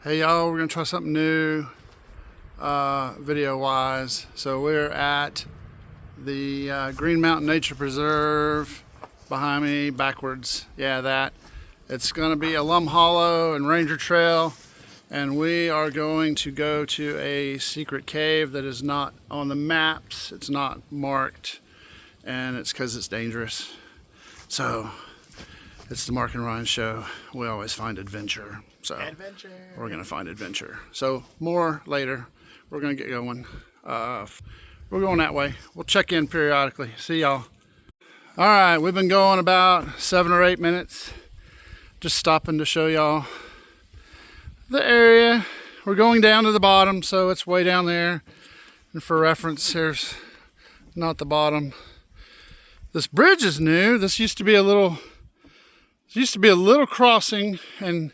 Hey y'all, we're gonna try something new video wise. So we're at the Green Mountain Nature Preserve behind me, backwards. Yeah, that. It's gonna be Alum Hollow and Ranger Trail, and we are going to go to a secret cave that is not on the maps. It's not marked, and it's because it's dangerous. So it's the Mark and Ryan show. We always find adventure. So adventure. We're gonna find adventure. So more later. We're gonna get going. We're going that way. We'll check in periodically. See y'all. All right, we've been going about 7 or 8 minutes. Just stopping to show y'all the area. We're going down to the bottom, so it's way down there. And for reference, here's not the bottom. This bridge is new. This used to be a little crossing, and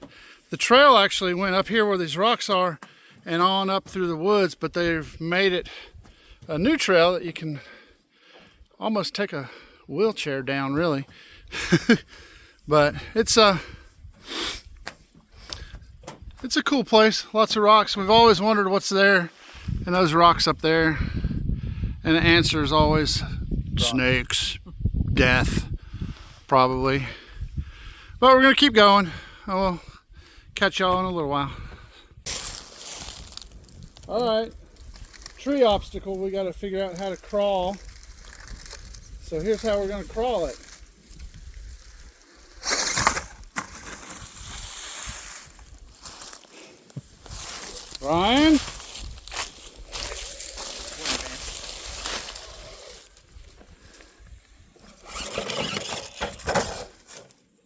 the trail actually went up here where these rocks are and on up through the woods, but they've made it a new trail that you can almost take a wheelchair down, really. But it's a cool place, lots of rocks. We've always wondered what's there in those rocks up there, and the answer is always snakes, death, probably. But we're gonna keep going. I will catch y'all in a little while. All right, tree obstacle. We got to figure out how to crawl. So here's how we're gonna crawl it. Ryan?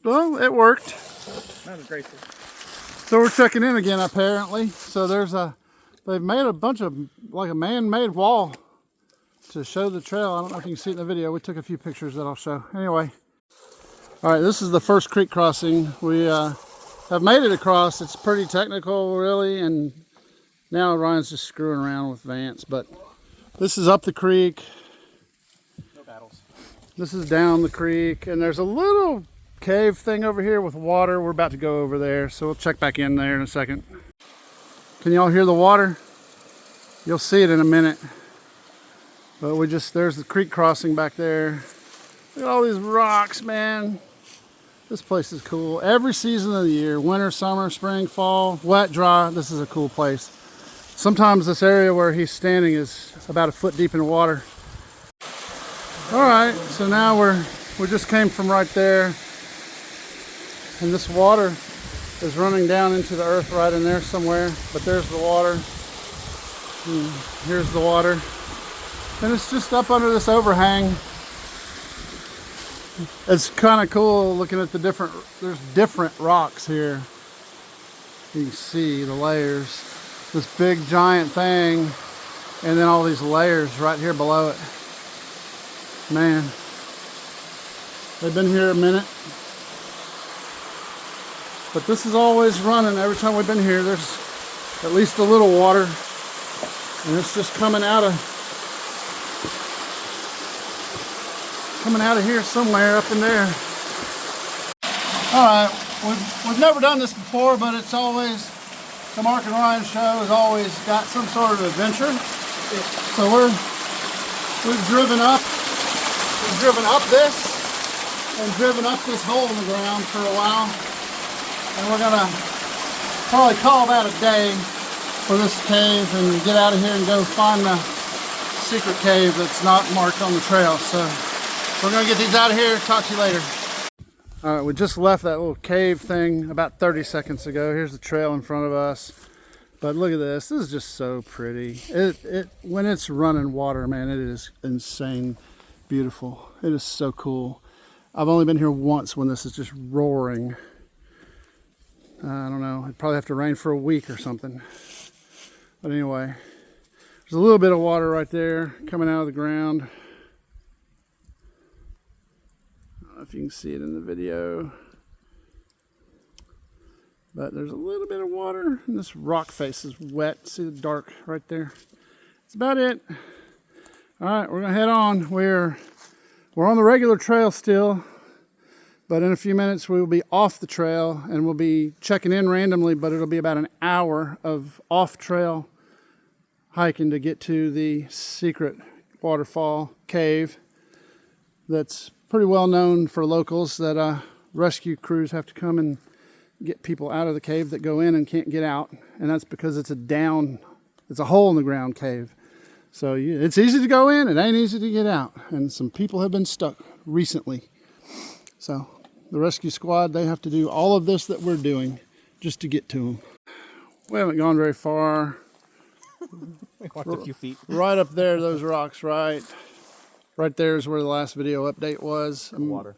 Well, it worked. That was grateful. So we're checking in again, apparently. So they've made a bunch of, like a man-made wall to show the trail. I don't know if you can see it in the video. We took a few pictures that I'll show. Anyway. All right, this is the first creek crossing. We have made it across. It's pretty technical, really, and now Ryan's just screwing around with Vance, but this is up the creek. No battles. This is down the creek, and there's a little cave thing over here with water. We're about to go over there, so we'll check back in there in a second. Can y'all hear the water? You'll see it in a minute. But there's the creek crossing back there. Look at all these rocks, man. This place is cool. Every season of the year, winter, summer, spring, fall, wet, dry, this is a cool place. Sometimes this area where he's standing is about a foot deep in the water. All right, so now we just came from right there. And this water is running down into the earth right in there somewhere. But there's the water. And here's the water. And it's just up under this overhang. It's kind of cool looking at there's different rocks here. You can see the layers. This big giant thing. And then all these layers right here below it. Man. They've been here a minute. But this is always running. Every time we've been here, there's at least a little water. And it's just coming out of here somewhere up in there. All right, we've never done this before, but it's always, the Mark and Ryan show has always got some sort of adventure. So we've driven up this and driven up this hole in the ground for a while. And we're gonna probably call that a day for this cave and get out of here and go find the secret cave that's not marked on the trail. So we're gonna get these out of here. Talk to you later. All right, we just left that little cave thing about 30 seconds ago. Here's the trail in front of us. But look at this. This is just so pretty. When it's running water, man, it is insane beautiful. It is so cool. I've only been here once when this is just roaring. I don't know, it'd probably have to rain for a week or something. But anyway, there's a little bit of water right there coming out of the ground. I don't know if you can see it in the video. But there's a little bit of water, and this rock face is wet. See the dark right there? That's about it. All right, we're gonna head on. We're on the regular trail still. But in a few minutes, we will be off the trail and we'll be checking in randomly, but it'll be about an hour of off-trail hiking to get to the secret waterfall cave that's pretty well known for locals, that rescue crews have to come and get people out of the cave that go in and can't get out. And that's because it's a hole in the ground cave. So it's easy to go in, it ain't easy to get out. And some people have been stuck recently. So the rescue squad, they have to do all of this that we're doing just to get to them. We haven't gone very far. We walked a few feet. Right up there, those rocks, right there is where the last video update was. Water.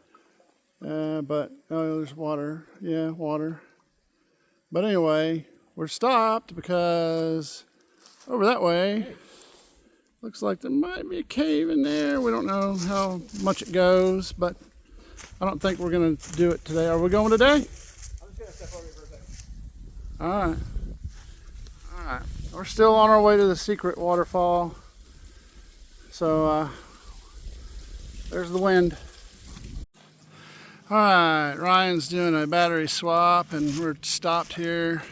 But oh, there's water. Yeah, water. But anyway, we're stopped because over that way, looks like there might be a cave in there. We don't know how much it goes, but I don't think we're going to do it today. Are we going today? I'm just going to step over here for a second. All right. All right. We're still on our way to the secret waterfall. So there's the wind. All right, Ryan's doing a battery swap and we're stopped here.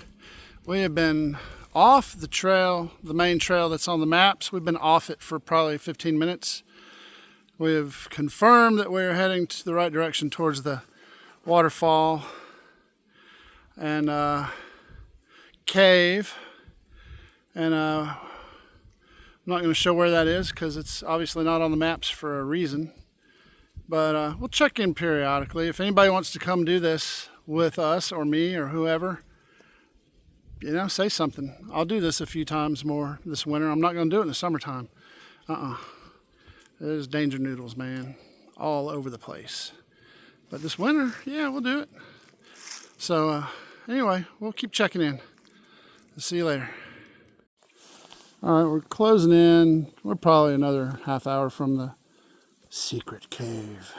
We have been off the trail, the main trail that's on the maps. We've been off it for probably 15 minutes. We have confirmed that we're heading to the right direction towards the waterfall and cave. And I'm not going to show where that is because it's obviously not on the maps for a reason. But we'll check in periodically. If anybody wants to come do this with us or me or whoever, you know, say something. I'll do this a few times more this winter. I'm not going to do it in the summertime. There's danger noodles, man, all over the place. But this winter, yeah, we'll do it. So anyway, we'll keep checking in. I'll see you later. All right, we're closing in. We're probably another half hour from the secret cave.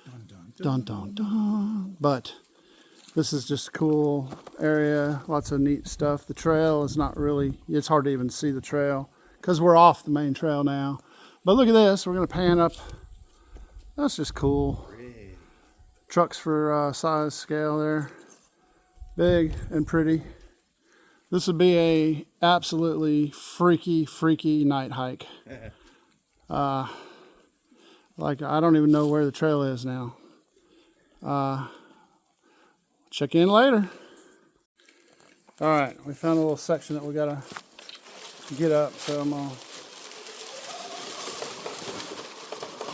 Dun, dun, Dun, dun, dun. But this is just a cool area. Lots of neat stuff. The trail is not really, it's hard to even see the trail because we're off the main trail now. But look at this. We're going to pan up. That's just cool. Pretty. Trucks for size scale there. Big and pretty. This would be a absolutely freaky night hike. Like, I don't even know where the trail is now. Check in later. All right, we found a little section that we gotta get up, so I'm gonna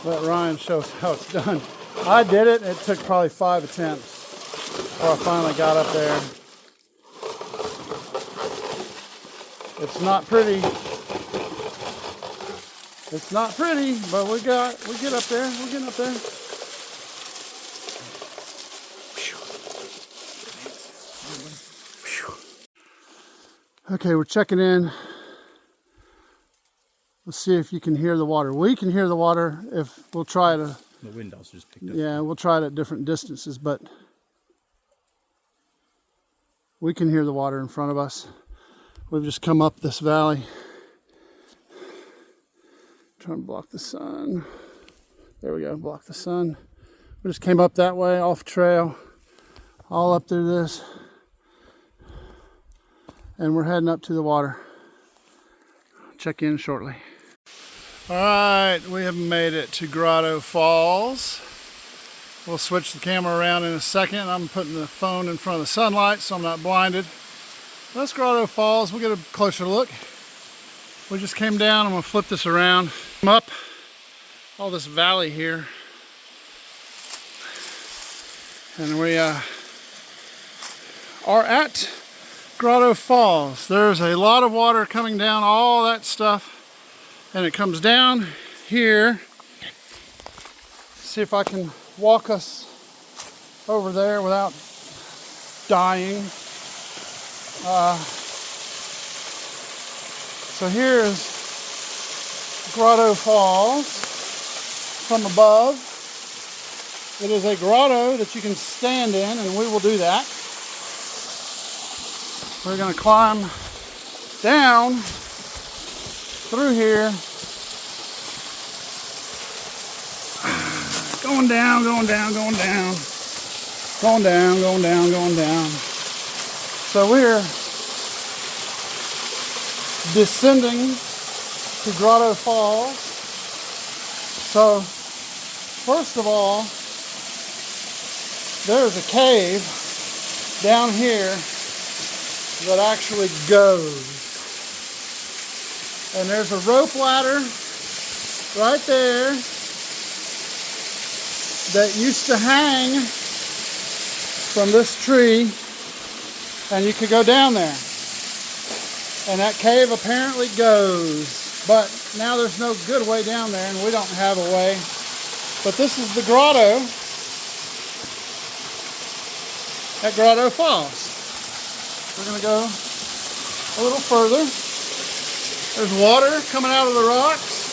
let Ryan show us how it's done. I did it. It took probably 5 attempts before I finally got up there. It's not pretty. It's not pretty, but we get up there. We're getting up there. Okay, we're checking in. Let's see if you can hear the water. We can hear the water if we'll try to. The wind also just picked up. Yeah, we'll try it at different distances, but we can hear the water in front of us. We've just come up this valley. Trying to block the sun. There we go, block the sun. We just came up that way, off trail, all up through this. And we're heading up to the water. Check in shortly. All right, we have made it to Grotto Falls. We'll switch the camera around in a second. I'm putting the phone in front of the sunlight so I'm not blinded. That's Grotto Falls. We'll get a closer look. We just came down. I'm gonna flip this around. I'm up all this valley here. And we are at Grotto Falls. There's a lot of water coming down, all that stuff. And it comes down here. See if I can walk us over there without dying. So here's Grotto Falls from above. It is a grotto that you can stand in, and we will do that. We're going to climb down through here. Going down, going down, going down. Going down, going down, going down. So we're descending to Grotto Falls. So, first of all, there's a cave down here that actually goes. And there's a rope ladder right there that used to hang from this tree, and you could go down there. And that cave apparently goes, but now there's no good way down there, and we don't have a way. But this is the grotto at Grotto Falls. We're gonna go a little further. There's water coming out of the rocks.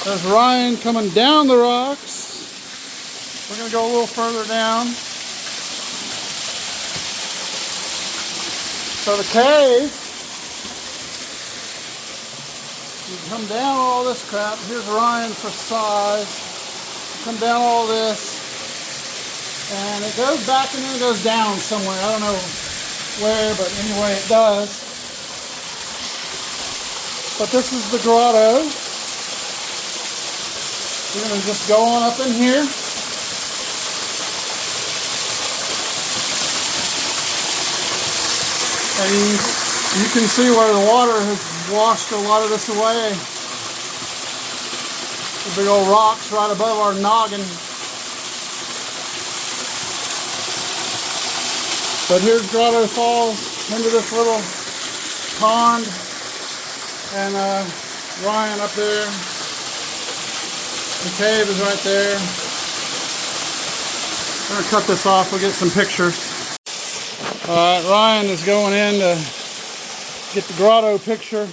There's Ryan coming down the rocks. We're gonna go a little further down. So the cave, you come down all this crap. Here's Ryan for size. You come down all this, and it goes back and then it goes down somewhere. I don't know where, but anyway it does. But this is the grotto. We're going to just go on up in here. And you can see where the water has washed a lot of this away. The big old rocks right above our noggin. But here's Grotto Falls, into this little pond. And Ryan up there. The cave is right there. I'm going to cut this off. We'll get some pictures. Alright, Ryan is going in to get the grotto picture.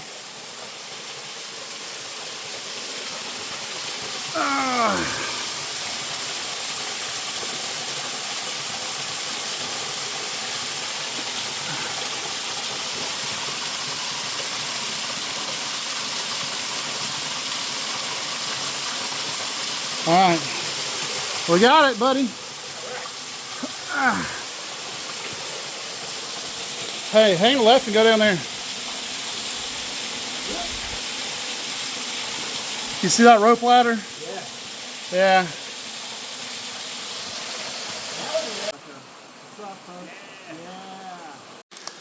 Alright, we got it, buddy. Hey, hang left and go down there. You see that rope ladder? Yeah.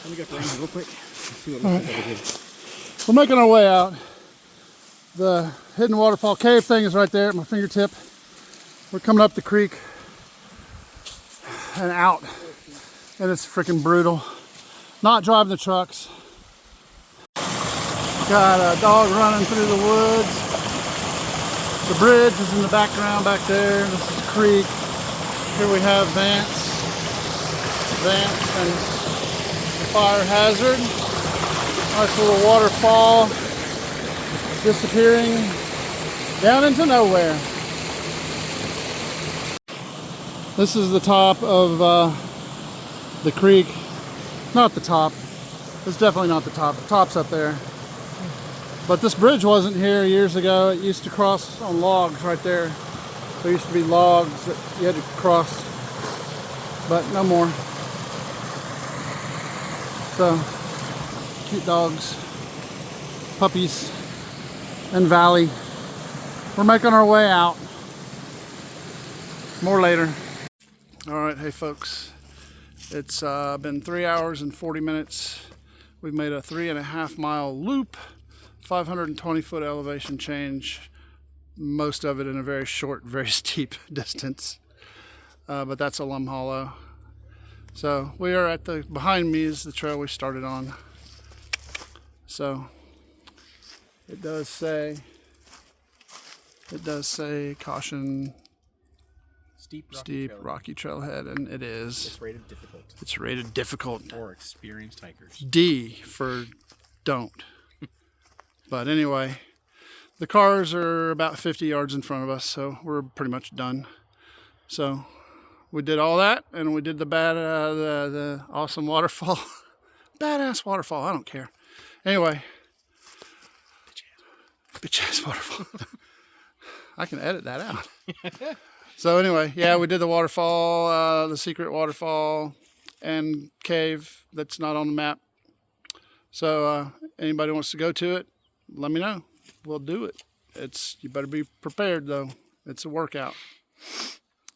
Let me get Ryan real quick. See what looks like over here. We're making our way out. The hidden waterfall cave thing is right there at my fingertip. We're coming up the creek and out. And it's freaking brutal. Not driving the trucks. Got a dog running through the woods. The bridge is in the background back there. This is the creek. Here we have Vance and the fire hazard. Nice little waterfall disappearing down into nowhere. This is the top of the creek. Not the top. It's definitely not the top. The top's up there. But this bridge wasn't here years ago. It used to cross on logs right there. There used to be logs that you had to cross, but no more. So, cute dogs, puppies, and valley. We're making our way out. More later. All right, hey folks. It's been 3 hours and 40 minutes. We've made a 3.5 mile loop, 520 foot elevation change, most of it in a very short, very steep distance. But that's Alum Hollow. So we are at behind me is the trail we started on. So it does say caution, steep rocky trailhead, and it is. It's rated difficult. It's rated difficult. For experienced hikers. D for don't. But anyway, the cars are about 50 yards in front of us, so we're pretty much done. So we did all that, and we did the awesome waterfall. Badass waterfall, I don't care. Anyway. Bitch ass waterfall. I can edit that out. So anyway, yeah, we did the waterfall, the secret waterfall and cave that's not on the map. So anybody wants to go to it, let me know. We'll do it. You better be prepared though. It's a workout.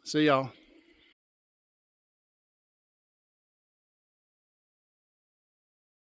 See y'all.